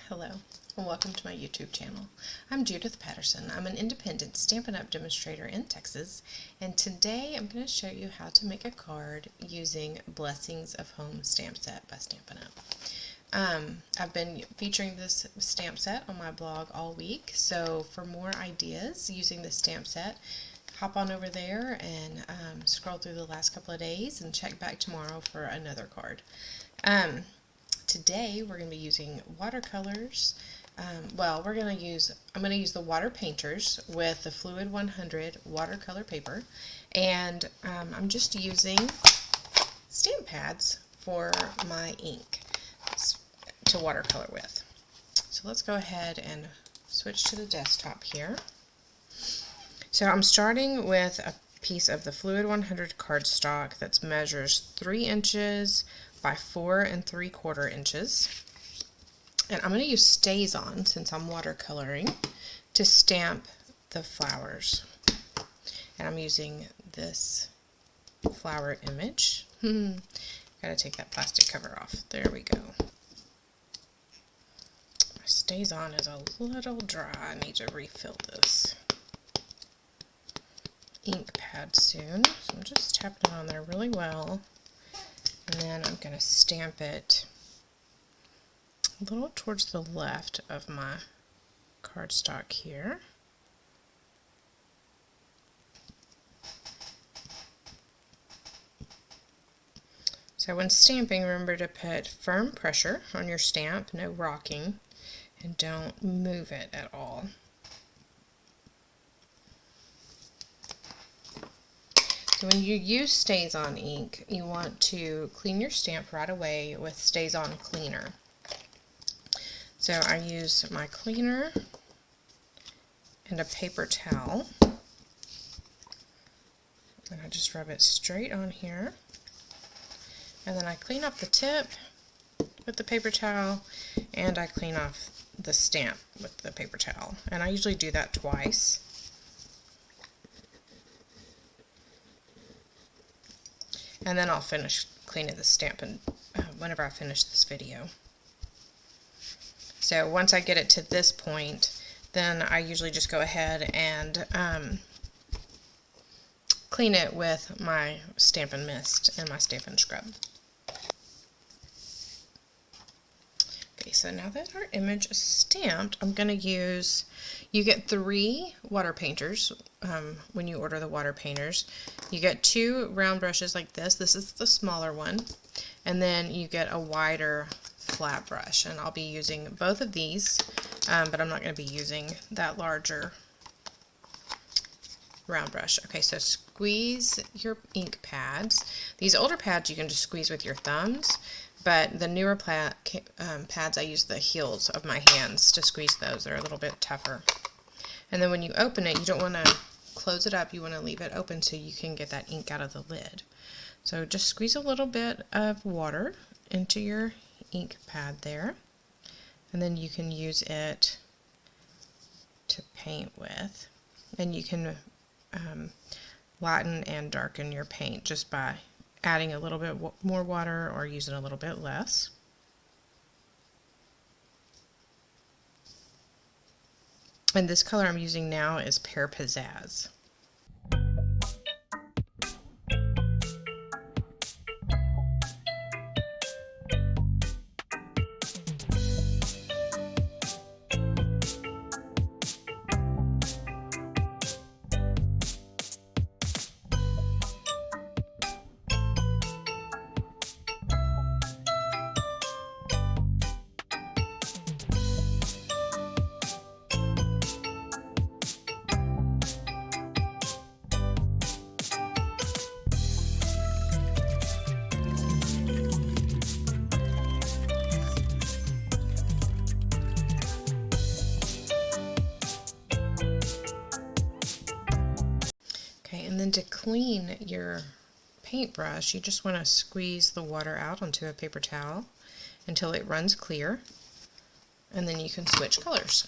Hello, and welcome to my YouTube channel. I'm Judith Patterson. I'm an independent Stampin' Up! Demonstrator in Texas, and today I'm going to show you how to make a card using Blessings of Home stamp set by Stampin' Up! I've been featuring this stamp set on my blog all week, so for more ideas using this stamp set, hop on over there and scroll through the last couple of days and check back tomorrow for another card. Today we're going to be using watercolors. I'm going to use the water painters with the Fluid 100 watercolor paper, and I'm just using stamp pads for my ink to watercolor with. So let's go ahead and switch to the desktop here. So I'm starting with a piece of the Fluid 100 cardstock that measures 3 inches by 4 3/4 inches. And I'm going to use StazOn, since I'm watercoloring, to stamp the flowers. And I'm using this flower image. Gotta take that plastic cover off. There we go. My StazOn is a little dry. I need to refill this ink pad soon. So I'm just tapping it on there really well. And then I'm going to stamp it a little towards the left of my cardstock here. So when stamping, remember to put firm pressure on your stamp, no rocking, and don't move it at all. So when you use StazOn ink, you want to clean your stamp right away with StazOn cleaner. So I use my cleaner and a paper towel, and I just rub it straight on here, and then I clean up the tip with the paper towel, and I clean off the stamp with the paper towel, and I usually do that twice. And then I'll finish cleaning the stamp whenever I finish this video. So once I get it to this point, then I usually just go ahead and clean it with my Stampin' Mist and my Stampin' Scrub. Okay, so now that our image is stamped, I'm going to use, you get 3 water painters when you order the water painters. You get 2 round brushes like this. This is the smaller one. And then you get a wider flat brush. And I'll be using both of these, but I'm not going to be using that larger round brush. Okay, so squeeze your ink pads. These older pads you can just squeeze with your thumbs, but the newer pads I use the heels of my hands to squeeze those. They're a little bit tougher. And then when you open it, you don't want to close it up. You want to leave it open so you can get that ink out of the lid. So just squeeze a little bit of water into your ink pad there, and then you can use it to paint with. And you can lighten and darken your paint just by adding a little bit more water or using a little bit less. And this color I'm using now is Pear Pizzazz. And then to clean your paintbrush, you just want to squeeze the water out onto a paper towel until it runs clear, and then you can switch colors.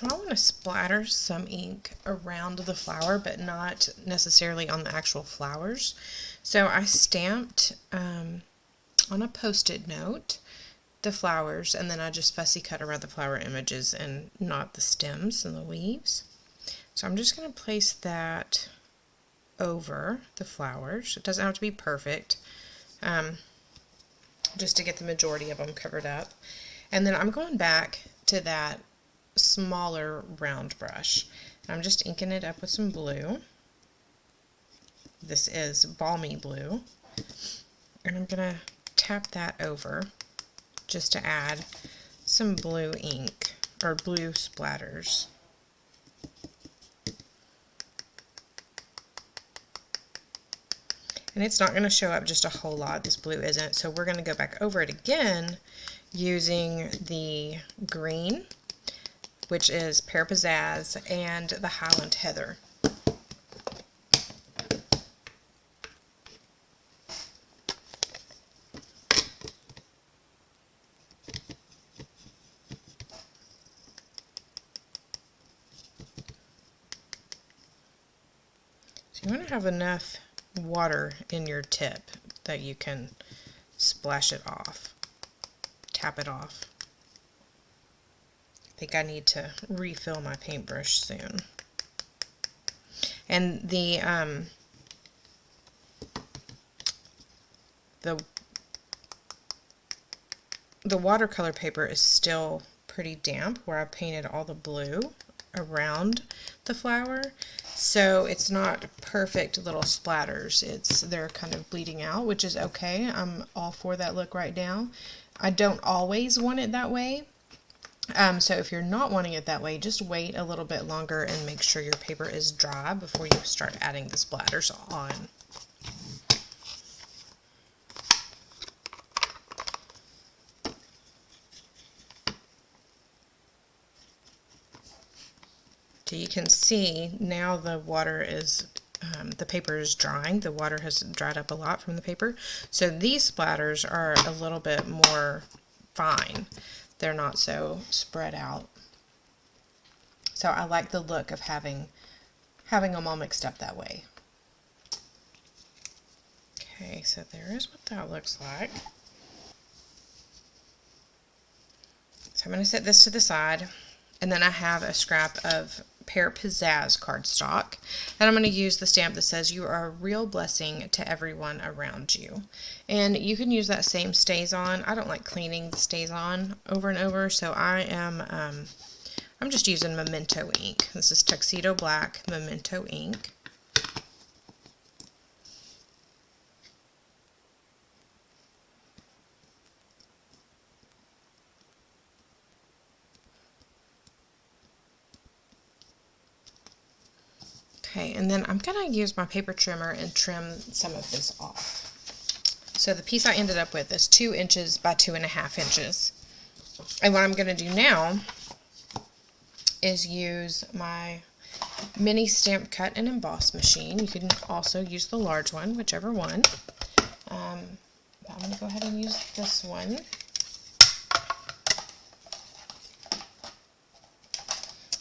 So I want to splatter some ink around the flower, but not necessarily on the actual flowers. So I stamped on a Post-it note the flowers, and then I just fussy cut around the flower images and not the stems and the leaves. So I'm just going to place that over the flowers. It doesn't have to be perfect, just to get the majority of them covered up. And then I'm going back to that smaller round brush. I'm just inking it up with some blue. This is balmy blue. And I'm going to tap that over just to add some blue ink, or blue splatters. And it's not going to show up just a whole lot, this blue isn't, so we're going to go back over it again using the green, which is Pear Pizzazz, and the Highland Heather. So you want to have enough water in your tip that you can splash it off, tap it off. I think I need to refill my paintbrush soon. And the watercolor paper is still pretty damp where I painted all the blue around the flower, so it's not perfect little splatters. They're kind of bleeding out, which is okay. I'm all for that look right now. I don't always want it that way, so if you're not wanting it that way, just wait a little bit longer and make sure your paper is dry before you start adding the splatters on. So you can see now the water is, the paper is drying. The water has dried up a lot from the paper. So these splatters are a little bit more fine. They're not so spread out. So I like the look of having them all mixed up that way. Okay, so there is what that looks like. So I'm going to set this to the side, and then I have a scrap of Pear Pizzazz cardstock, and I'm going to use the stamp that says "You are a real blessing to everyone around you." And you can use that same StazOn. I don't like cleaning the StazOn over and over, so I'm just using Memento ink. This is Tuxedo Black Memento ink. Okay, and then I'm going to use my paper trimmer and trim some of this off. So the piece I ended up with is 2 inches by 2.5 inches. And what I'm going to do now is use my mini stamp cut and emboss machine. You can also use the large one, whichever one. But I'm going to go ahead and use this one.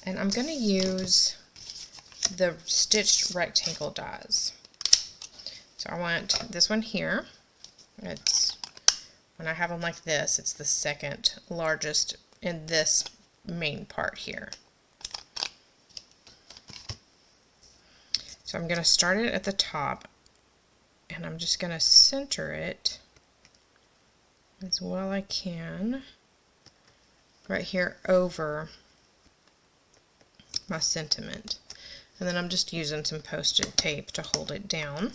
And I'm going to use the stitched rectangle dies. So I want this one here. It's, when I have them like this, it's the second largest in this main part here. So I'm going to start it at the top, and I'm just going to center it as well I can right here over my sentiment. And then I'm just using some Post-it tape to hold it down.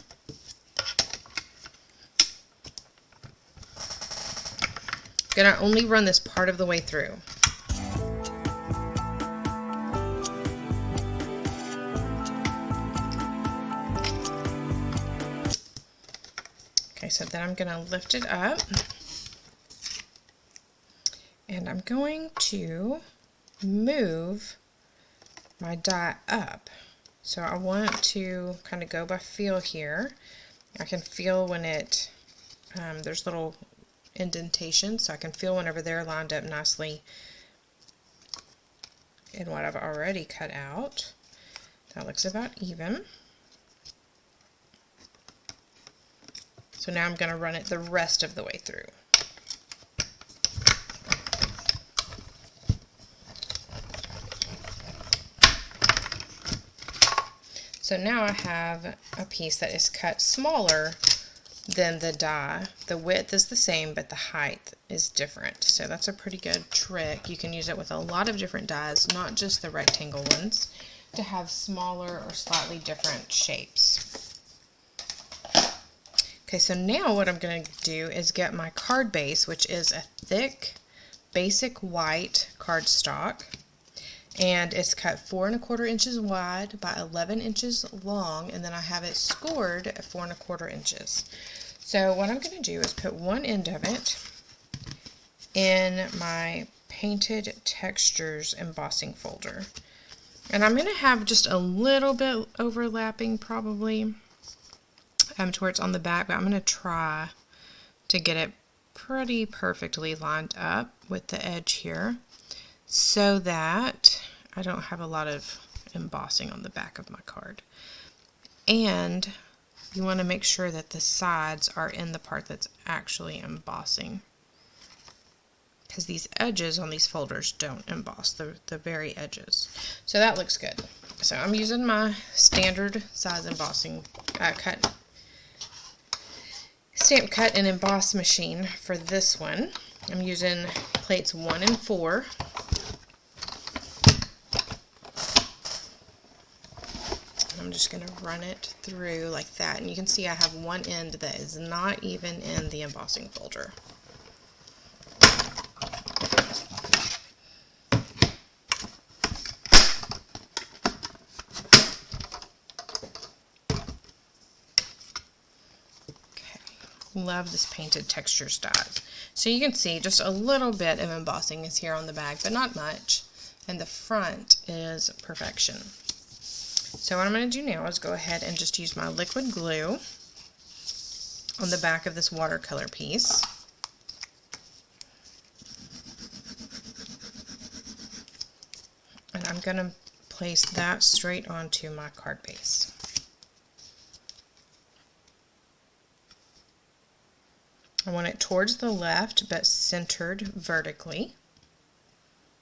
I'm going to only run this part of the way through. Okay, so then I'm going to lift it up, and I'm going to move my die up. So I want to kind of go by feel here. I can feel when it, there's little indentations, so I can feel whenever they're lined up nicely, in what I've already cut out. That looks about even. So now I'm going to run it the rest of the way through. So now I have a piece that is cut smaller than the die. The width is the same, but the height is different. So that's a pretty good trick. You can use it with a lot of different dies, not just the rectangle ones, to have smaller or slightly different shapes. Okay, so now what I'm going to do is get my card base, which is a thick, basic white cardstock. And it's cut 4 1/4 inches wide by 11 inches long, and then I have it scored at 4 1/4 inches. So what I'm going to do is put one end of it in my Painted Textures embossing folder. And I'm going to have just a little bit overlapping probably to where it's on the back, but I'm going to try to get it pretty perfectly lined up with the edge here, so that I don't have a lot of embossing on the back of my card. And you want to make sure that the sides are in the part that's actually embossing, because these edges on these folders don't emboss, the very edges. So that looks good. So I'm using my standard size embossing stamp cut and emboss machine for this one. I'm using plates 1 and 4. I'm just going to run it through like that, and you can see I have one end that is not even in the embossing folder. Love this Painted Textures die. So you can see just a little bit of embossing is here on the back, but not much. And the front is perfection. So what I'm going to do now is go ahead and just use my liquid glue on the back of this watercolor piece. And I'm going to place that straight onto my card base. I want it towards the left, but centered vertically,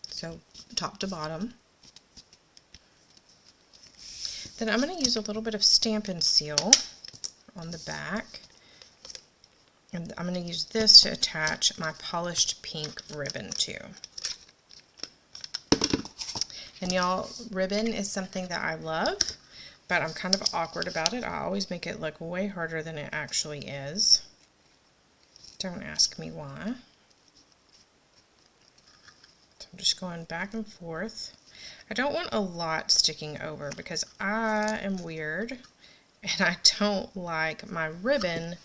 so top to bottom. Then I'm going to use a little bit of Stampin' Seal on the back, and I'm going to use this to attach my polished pink ribbon to. And y'all, ribbon is something that I love, but I'm kind of awkward about it. I always make it look way harder than it actually is. Don't ask me why. So I'm just going back and forth. I don't want a lot sticking over because I am weird and I don't like my ribbon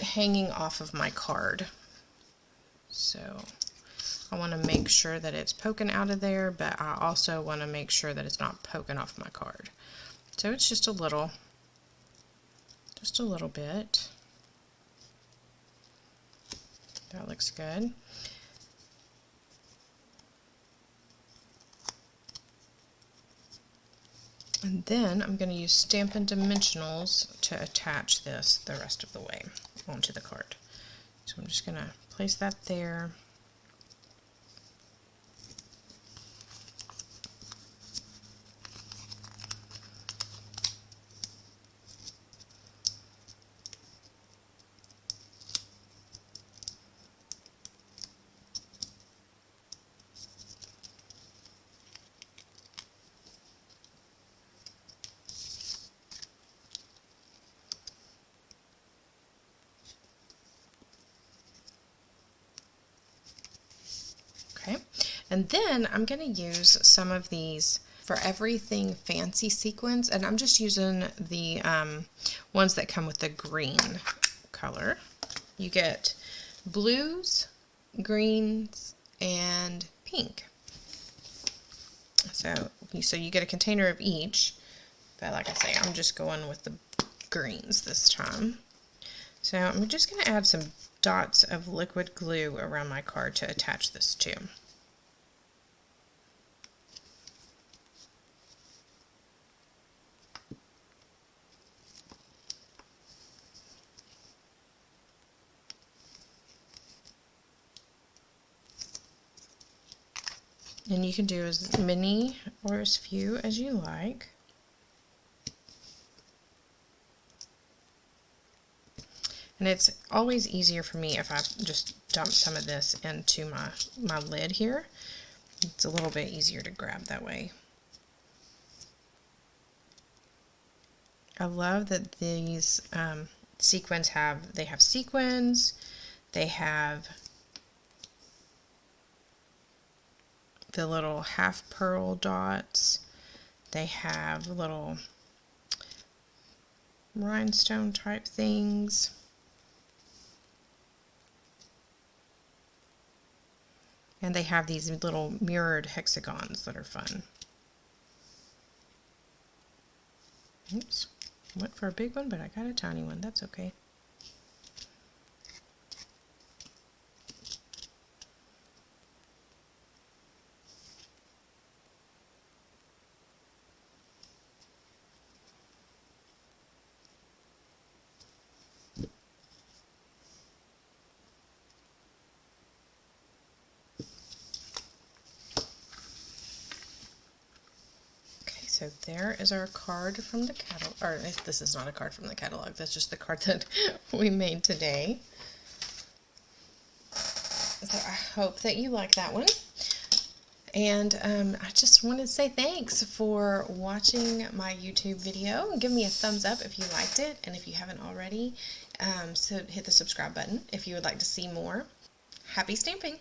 hanging off of my card. So I want to make sure that it's poking out of there, but I also want to make sure that it's not poking off my card. So it's just a little bit. That looks good. And then I'm going to use Stampin' Dimensionals to attach this the rest of the way onto the card. So I'm just going to place that there. Okay, and then I'm going to use some of these for everything fancy sequins, and I'm just using the ones that come with the green color. You get blues, greens, and pink. So you get a container of each, but like I say, I'm just going with the greens this time. So I'm just going to add some dots of liquid glue around my card to attach this to. And you can do as many or as few as you like. And it's always easier for me if I just dump some of this into my lid here. It's a little bit easier to grab that way. I love that these sequins have sequins, they have the little half pearl dots, they have little rhinestone type things. And they have these little mirrored hexagons that are fun. Oops, went for a big one, but I got a tiny one. That's okay. So there is our card from the catalog, or this is not a card from the catalog, that's just the card that we made today. So I hope that you like that one. And I just want to say thanks for watching my YouTube video. Give me a thumbs up if you liked it, and if you haven't already, so hit the subscribe button if you would like to see more. Happy stamping!